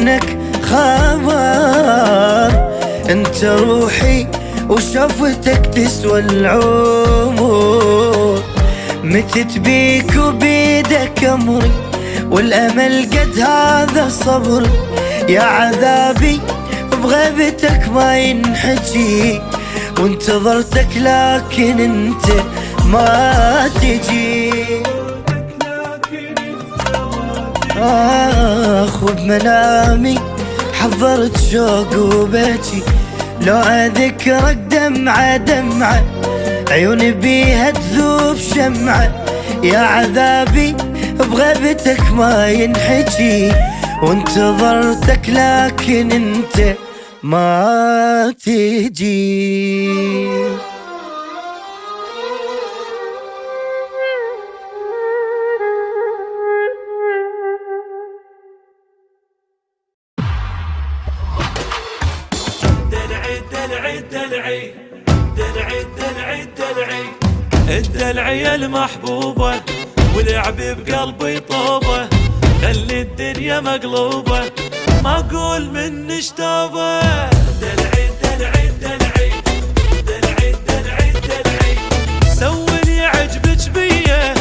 عنك خبر، انت روحي وشفتك تسوى العمر، متت بيك وبيدك امري والامل قد هذا صبر، يا عذابي بغيبتك ما ينحكي، وانتظرتك لكن انت ما تجي. وبمنامي حضرت شوق وبكي، لو اذكرك دمعة دمعة عيوني بيها تذوب شمعة، يا عذابي بغيبتك ما ينحكي، وانتظرتك لكن انت ما تجي. دلعي الدلعي المحبوبة ولعبي بقلبي طوبة، خلي الدنيا مقلوبة ما اقول من اشتوبة. دلعي سوي عجبك بيه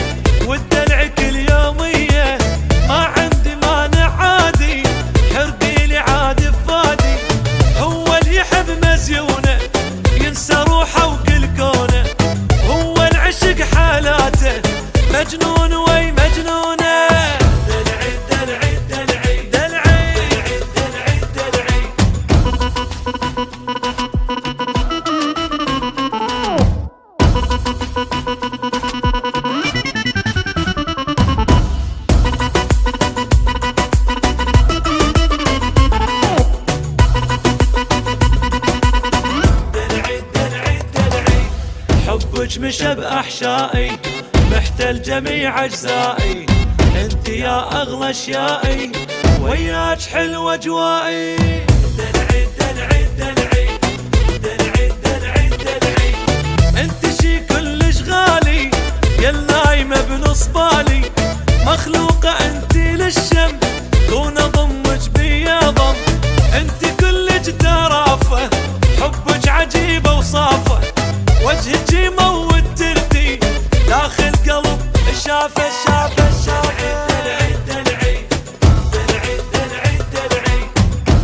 والدلع كل يومية، ما عندي مانع عادي حرقي لي عادي فادي، هو اللي يحب مزيونه ينسى روحه وكل كونه، هو العشق حالاته مجنون وي مجنونه. حبك مشى بأحشائي محتل جميع أجزائي، انت يا أغلى أشيائي وياك حلوة أجوائي. انت شي كلش غالي يا النايمة بنص بالي، مخلوقة انت للشم كون اضمك بيا ضم، انت كلك درافة حبك عجيبة وصافة، وجهك يموت تردي داخل قلب شافه شافه شافه. دلعي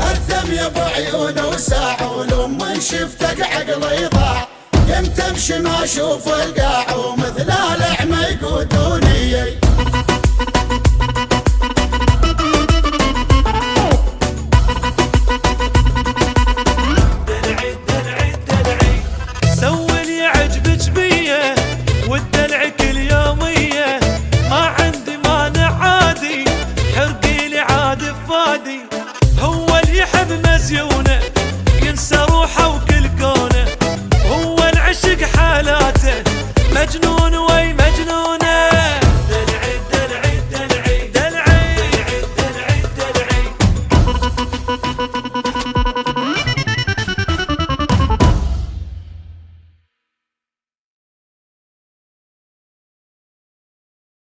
أثم يا بعيونه وساعة ولما شفتك عقلي ضاع، قمت امشي ما اشوف القاع ومثل الأعمى يقودوني.